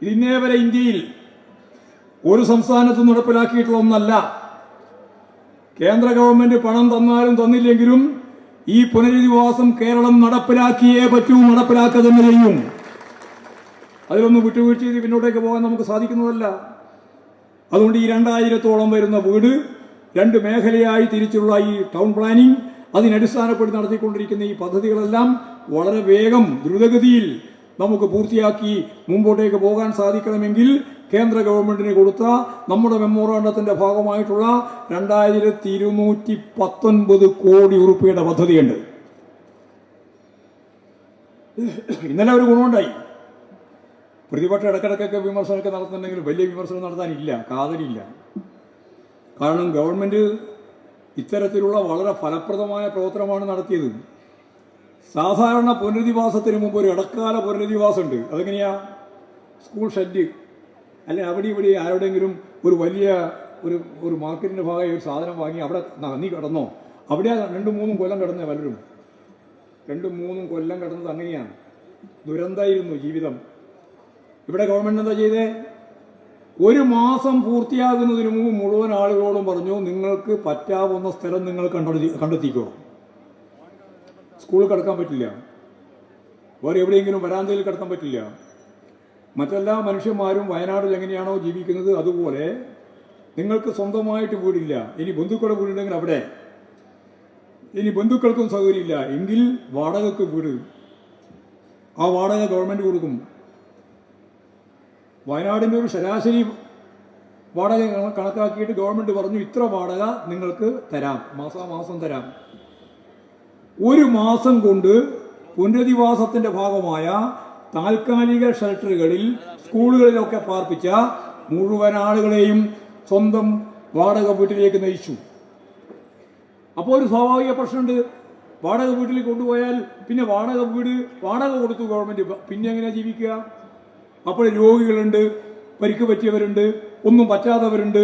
ഇന്നേ വരെ ഇന്ത്യയിൽ ഒരു സംസ്ഥാനത്തും നടപ്പിലാക്കിയിട്ടുള്ള ഒന്നല്ല. കേന്ദ്ര ഗവൺമെന്റ് പണം തന്നാലും തന്നില്ലെങ്കിലും ഈ പുനരധിവാസം കേരളം നടപ്പിലാക്കിയേ പറ്റൂ, നടപ്പിലാക്കുക തന്നെ ചെയ്യും. അതിലൊന്നും വിട്ടുവീഴ്ച ചെയ്ത് പിന്നോട്ടേക്ക് പോകാൻ നമുക്ക് സാധിക്കുന്നതല്ല. അതുകൊണ്ട് ഈ 2000-ഓളം വരുന്ന വീട് 2 മേഖലയായി തിരിച്ചുള്ള ഈ ടൗൺ പ്ലാനിംഗ്, അതിനടിസ്ഥാനപ്പെടുത്തി നടത്തിക്കൊണ്ടിരിക്കുന്ന ഈ പദ്ധതികളെല്ലാം വളരെ വേഗം ദ്രുതഗതിയിൽ നമുക്ക് പൂർത്തിയാക്കി മുമ്പോട്ടേക്ക് പോകാൻ സാധിക്കണമെങ്കിൽ കേന്ദ്ര ഗവൺമെന്റിന് കൊടുത്ത നമ്മുടെ മെമ്മോറാണ്ടത്തിന്റെ ഭാഗമായിട്ടുള്ള 2219 കോടി രൂപയുടെ പദ്ധതിയുണ്ട്. ഇന്നലെ ഒരു ഗുണമുണ്ടായി. പ്രതിപക്ഷം ഇടക്കിടക്കൊക്കെ വിമർശനമൊക്കെ നടത്തുന്നുണ്ടെങ്കിൽ വലിയ വിമർശനം നടത്താനില്ല, കാതലില്ല. കാരണം ഗവൺമെന്റ് ഇത്തരത്തിലുള്ള വളരെ ഫലപ്രദമായ പ്രവർത്തനമാണ് നടത്തിയത്. സാധാരണ പുനരധിവാസത്തിന് മുമ്പ് ഒരു ഇടക്കാല പുനരധിവാസമുണ്ട്. അതെങ്ങനെയാ? സ്കൂൾ ഷെഡ് അല്ലെ അവിടെ ഇവിടെ ആരുടെങ്കിലും ഒരു വലിയ ഒരു മാർക്കറ്റിന്റെ ഭാഗമായി ഒരു സാധനം വാങ്ങി അവിടെ നീ കിടന്നോ, അവിടെ 2-3 കൊല്ലം കിടന്നേ പലരും. 2-3 കൊല്ലം കിടന്നത് അങ്ങനെയാണ്. ദുരന്തമായിരുന്നു ജീവിതം. ഇവിടെ ഗവൺമെന്റ് എന്താ ചെയ്തേ? 1 മാസം പൂർത്തിയാകുന്നതിന് മുമ്പ് മുഴുവൻ ആളുകളോടും പറഞ്ഞു, നിങ്ങൾക്ക് പറ്റാവുന്ന സ്ഥലം നിങ്ങൾ കണ്ടെത്തിക്കോ. സ്കൂളിൽ കിടക്കാൻ പറ്റില്ല, വേറെ എവിടെയെങ്കിലും വരാന്തയിൽ കിടക്കാൻ പറ്റില്ല. മറ്റെല്ലാ മനുഷ്യന്മാരും വയനാട്ടിൽ എങ്ങനെയാണോ ജീവിക്കുന്നത് അതുപോലെ നിങ്ങൾക്ക് സ്വന്തമായിട്ട് വീടില്ല. ഇനി ബന്ധുക്കളുടെ വീടുണ്ടെങ്കിൽ അവിടെ, ഇനി ബന്ധുക്കൾക്കും സൗകര്യമില്ല എങ്കിൽ വാടകയ്ക്ക് വീട്. ആ വാടക ഗവൺമെന്റ് കൊടുക്കും. വയനാടിന്റെ ഒരു ശരാശരി വാടക കണക്കാക്കിയിട്ട് ഗവൺമെന്റ് പറഞ്ഞു, ഇത്ര വാടക നിങ്ങൾക്ക് തരാം, മാസാമാസം തരാം. 1 മാസം കൊണ്ട് പുനരധിവാസത്തിന്റെ ഭാഗമായ താൽക്കാലിക ഷെൽട്ടറുകളിൽ, സ്കൂളുകളിലൊക്കെ പാർപ്പിച്ച മുഴുവൻ ആളുകളെയും സ്വന്തം വാടക വീട്ടിലേക്ക് നയിച്ചു. അപ്പോൾ ഒരു സ്വാഭാവിക പ്രശ്നമുണ്ട്. വാടക വീട്ടിൽ കൊണ്ടുപോയാൽ പിന്നെ വാടക കൊടുത്തു ഗവൺമെന്റ്, പിന്നെ എങ്ങനെയാ ജീവിക്കുക? അപ്പോൾ രോഗികളുണ്ട്, പരിക്ക് പറ്റിയവരുണ്ട്, ഒന്നും പറ്റാത്തവരുണ്ട്,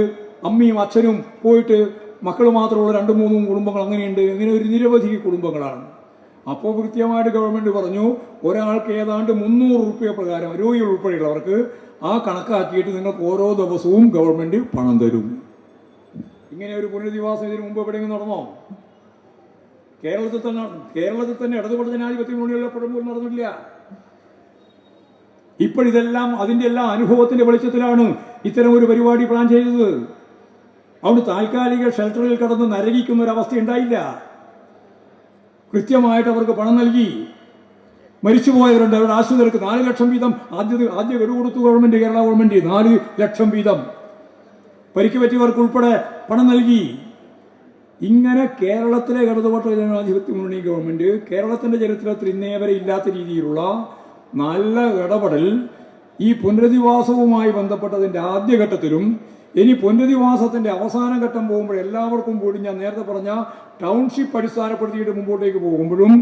അമ്മയും അച്ഛനും പോയിട്ട് മക്കൾ മാത്രമുള്ള 2-3 കുടുംബങ്ങൾ അങ്ങനെയുണ്ട്. അങ്ങനെ ഒരു നിരവധി കുടുംബങ്ങളാണ്. അപ്പോൾ കൃത്യമായിട്ട് ഗവൺമെന്റ് പറഞ്ഞു, ഒരാൾക്ക് ഏതാണ്ട് 300 രൂപ പ്രകാരം രോഗികൾ ഉൾപ്പെടെയുള്ളവർക്ക് ആ കണക്കാക്കിയിട്ട് നിങ്ങൾക്ക് ഓരോ ദിവസവും ഗവൺമെന്റ് പണം തരും. ഇങ്ങനെ ഒരു പുനരധിവാസം ഇതിനു മുമ്പ് എവിടെയെങ്കിലും നടന്നോ? കേരളത്തിൽ തന്നെ ഇടതുപക്ഷ ജനാധിപത്യ മുന്നണിയിലെപ്പോഴും നടന്നിട്ടില്ല. ഇപ്പോഴിതെല്ലാം അതിന്റെ എല്ലാ അനുഭവത്തിന്റെ വെളിച്ചത്തിലാണ് ഇത്തരം ഒരു പരിപാടി പ്ലാൻ ചെയ്തത്. അതുകൊണ്ട് താൽക്കാലിക ഷെൽട്ടറിൽ കടന്ന് നരകിക്കുന്ന ഒരവസ്ഥ ഉണ്ടായില്ല. കൃത്യമായിട്ട് അവർക്ക് പണം നൽകി. മരിച്ചുപോയവരുണ്ട്, അവരുടെ ആശ്രിതർക്ക് 4 ലക്ഷം വീതം ആദ്യ ഗഡു കൊടുത്തു ഗവൺമെന്റ്, കേരള ഗവൺമെന്റ് 4 ലക്ഷം വീതം. പരിക്ക് പറ്റിയവർക്ക് ഉൾപ്പെടെ പണം നൽകി. ഇങ്ങനെ കേരളത്തിലെ ഇടതുപക്ഷ ജനാധിപത്യ മുന്നണി ഗവൺമെന്റ് കേരളത്തിന്റെ ചരിത്രത്തിൽ ഇന്നേ വരെ ഇല്ലാത്ത രീതിയിലുള്ള നല്ല ഇടപെടൽ ഈ പുനരധിവാസവുമായി ബന്ധപ്പെട്ടതിന്റെ ആദ്യഘട്ടത്തിലും ഇനി പുനരധിവാസത്തിന്റെ അവസാന ഘട്ടം പോകുമ്പോൾ എല്ലാവർക്കും കൂടി ഞാൻ നേരത്തെ പറഞ്ഞ ടൗൺഷിപ്പ് അടിസ്ഥാനപ്പെടുത്തിയിട്ട് മുമ്പോട്ടേക്ക് പോകുമ്പോഴും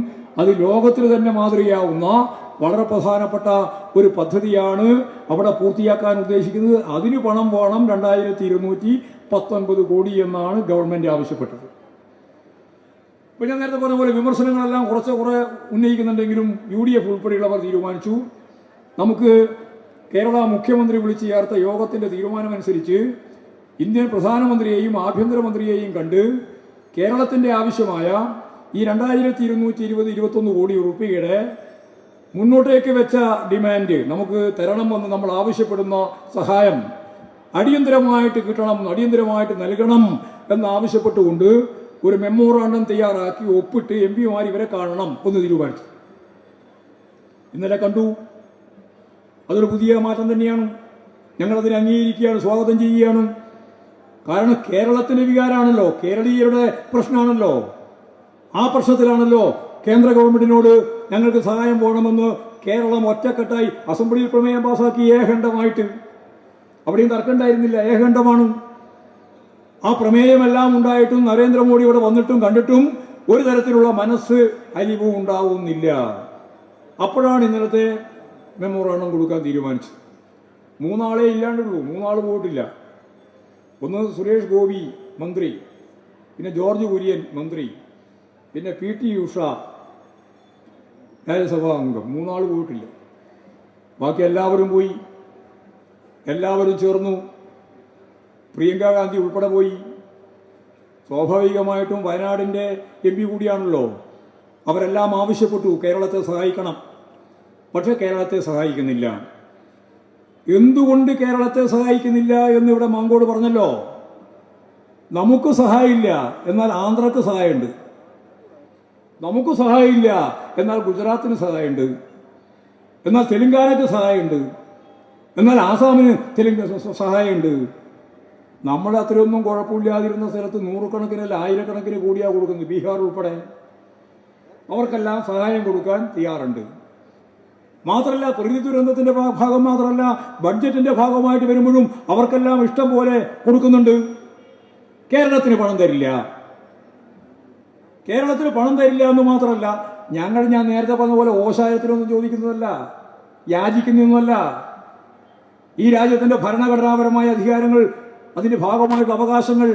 അത് ലോകത്തിൽ തന്നെ മാതൃകയാവുന്ന വളരെ പ്രധാനപ്പെട്ട ഒരു പദ്ധതിയാണ് അവിടെ പൂർത്തിയാക്കാൻ ഉദ്ദേശിക്കുന്നത്. അതിന് പണം വേണം. 2219 കോടി എന്നാണ് ഗവൺമെന്റ് ആവശ്യപ്പെട്ടത്. ഇപ്പൊ ഞാൻ നേരത്തെ പറഞ്ഞ പോലെ വിമർശനങ്ങളെല്ലാം കുറെ ഉന്നയിക്കുന്നുണ്ടെങ്കിലും UDF ഉൾപ്പെടെയുള്ളവർ തീരുമാനിച്ചു, നമുക്ക് കേരള മുഖ്യമന്ത്രി വിളിച്ചു ചേർത്ത യോഗത്തിന്റെ തീരുമാനമനുസരിച്ച് ഇന്ത്യൻ പ്രധാനമന്ത്രിയെയും ആഭ്യന്തരമന്ത്രിയെയും കണ്ട് കേരളത്തിന്റെ ആവശ്യമായ ഈ 2220-21 കോടി രൂപയുടെ മുന്നോട്ടേക്ക് വെച്ച ഡിമാൻഡ് നമുക്ക് തരണമെന്ന് നമ്മൾ ആവശ്യപ്പെടുന്ന സഹായം അടിയന്തരമായിട്ട് കിട്ടണം, അടിയന്തരമായിട്ട് നൽകണം എന്നാവശ്യപ്പെട്ടുകൊണ്ട് ഒരു മെമ്മോറാണ്ടം തയ്യാറാക്കി ഒപ്പിട്ട് MP-മാർ ഇവരെ കാണണം എന്ന് തീരുമാനിച്ചു. ഇന്നലെ കണ്ടു. അതൊരു പുതിയ മാറ്റം തന്നെയാണ്. ഞങ്ങളതിനെ അംഗീകരിക്കുകയാണ്, സ്വാഗതം ചെയ്യുകയാണ്. കാരണം കേരളത്തിന്റെ വികാരമാണല്ലോ, കേരളീയരുടെ പ്രശ്നമാണല്ലോ. ആ പ്രശ്നത്തിലാണല്ലോ കേന്ദ്ര ഗവൺമെന്റിനോട് ഞങ്ങൾക്ക് സഹായം വേണമെന്ന് കേരളം ഒറ്റക്കെട്ടായി അസംബ്ലിയിൽ പ്രമേയം പാസാക്കി ഏകണ്ഠമായിട്ട്. അവിടെയും തർക്കമുണ്ടായിരുന്നില്ല, ഏകണ്ഠമാണ്. ആ പ്രമേയമെല്ലാം ഉണ്ടായിട്ടും നരേന്ദ്രമോദി ഇവിടെ വന്നിട്ടും കണ്ടിട്ടും ഒരു തരത്തിലുള്ള മനസ്സ് അലിവും ഉണ്ടാവുന്നില്ല. അപ്പോഴാണ് ഇന്നലത്തെ മെമ്മോറാണ്ടം കൊടുക്കാൻ തീരുമാനിച്ചത്. 3 ആളെ ഇല്ലാണ്ടുള്ളൂ, 3 ആൾ പോയിട്ടില്ല. ഒന്ന് സുരേഷ് ഗോപി മന്ത്രി, പിന്നെ ജോർജ് കുര്യൻ മന്ത്രി, പിന്നെ PT ഉഷ രാജ്യസഭാ അംഗം. 3 ആൾ പോയിട്ടില്ല. ബാക്കി എല്ലാവരും പോയി. എല്ലാവരും ചേർന്നു. പ്രിയങ്ക ഗാന്ധി ഉൾപ്പെടെ പോയി. സ്വാഭാവികമായിട്ടും വയനാടിൻ്റെ MP കൂടിയാണല്ലോ. അവരെല്ലാം ആവശ്യപ്പെട്ടു കേരളത്തെ സഹായിക്കണം. പക്ഷെ കേരളത്തെ സഹായിക്കുന്നില്ല. എന്തുകൊണ്ട് കേരളത്തെ സഹായിക്കുന്നില്ല എന്നിവിടെ മാങ്കോട് പറഞ്ഞല്ലോ. നമുക്ക് സഹായമില്ല, എന്നാൽ ആന്ധ്രക്ക് സഹായമുണ്ട്. നമുക്ക് സഹായമില്ല, എന്നാൽ ഗുജറാത്തിന് സഹായമുണ്ട്. എന്നാൽ തെലുങ്കാനയ്ക്ക് സഹായമുണ്ട്. എന്നാൽ ആസാമിന് സഹായമുണ്ട്. നമ്മൾ അത്രയൊന്നും കുഴപ്പമില്ലാതിരുന്ന സ്ഥലത്ത് നൂറുകണക്കിനല്ല ആയിരക്കണക്കിന് കൂടിയാണ് കൊടുക്കുന്നത്. ബീഹാർ ഉൾപ്പെടെ അവർക്കെല്ലാം സഹായം കൊടുക്കാൻ തയ്യാറുണ്ട്. മാത്രമല്ല, പ്രകൃതി ദുരന്തത്തിന്റെ ഭാഗം മാത്രമല്ല, ബഡ്ജറ്റിന്റെ ഭാഗമായിട്ട് വരുമ്പോഴും അവർക്കെല്ലാം ഇഷ്ടം പോലെ കൊടുക്കുന്നുണ്ട്. കേരളത്തിന് പണം തരില്ല. കേരളത്തിന് പണം തരില്ല എന്ന് മാത്രമല്ല, ഞാൻ നേരത്തെ പറഞ്ഞ പോലെ ഓശായത്തിനൊന്നും ചോദിക്കുന്നതല്ല, യാചിക്കുന്നൊന്നുമല്ല. ഈ രാജ്യത്തിന്റെ ഭരണഘടനാപരമായ അധികാരങ്ങൾ, അതിന്റെ ഭാഗമായിട്ടുള്ള അവകാശങ്ങൾ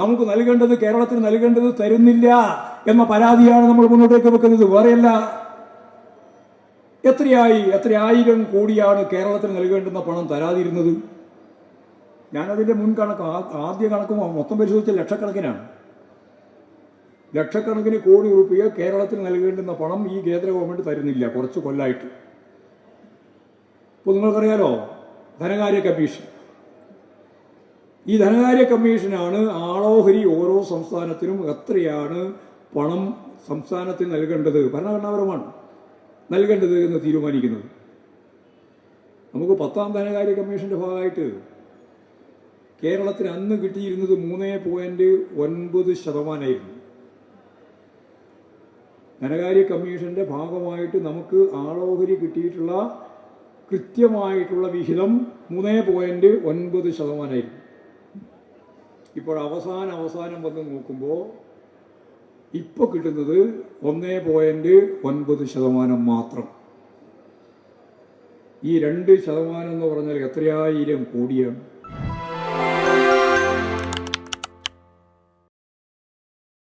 നമുക്ക് നൽകേണ്ടത്, കേരളത്തിന് നൽകേണ്ടത് തരുന്നില്ല എന്ന പരാതിയാണ് നമ്മൾ മുന്നോട്ടേക്ക് വെക്കുന്നത്. വേറെയല്ല. എത്ര ആയിരം കോടിയാണ് കേരളത്തിന് നൽകേണ്ടുന്ന പണം തരാതിരുന്നത്? ഞാനതിന്റെ മുൻ കണക്ക്, ആദ്യ കണക്ക് മൊത്തം പരിശോധിച്ച ലക്ഷക്കണക്കിനാണ്. ലക്ഷക്കണക്കിന് കോടി രൂപ കേരളത്തിന് നൽകേണ്ടുന്ന പണം ഈ കേന്ദ്ര ഗവൺമെന്റ് തരുന്നില്ല കുറച്ച് കൊല്ലമായിട്ട്. ഇപ്പോൾ നിങ്ങൾക്കറിയാലോ, ധനകാര്യ കമ്മീഷൻ. ഈ ധനകാര്യ കമ്മീഷനാണ് ആളോഹരി ഓരോ സംസ്ഥാനത്തിനും എത്രയാണ് പണം സംസ്ഥാനത്തിന് നൽകേണ്ടത്, ഭരണഘടനാപരമാണ് നൽകേണ്ടത് എന്ന് തീരുമാനിക്കുന്നത്. നമുക്ക് 10ാം ധനകാര്യ കമ്മീഷന്റെ ഭാഗമായിട്ട് കേരളത്തിന് അന്ന് കിട്ടിയിരുന്നത് 3.9%. ധനകാര്യ കമ്മീഷന്റെ ഭാഗമായിട്ട് നമുക്ക് ആളോഹരി കിട്ടിയിട്ടുള്ള കൃത്യമായിട്ടുള്ള വിഹിതം 3.9%. ഇപ്പോൾ അവസാനം വന്ന് നോക്കുമ്പോൾ ഇപ്പോൾ കിട്ടുന്നത് 1.9% മാത്രം. ഈ 2% എന്ന് പറഞ്ഞാൽ എത്രയായിരം കോടിയാണ്.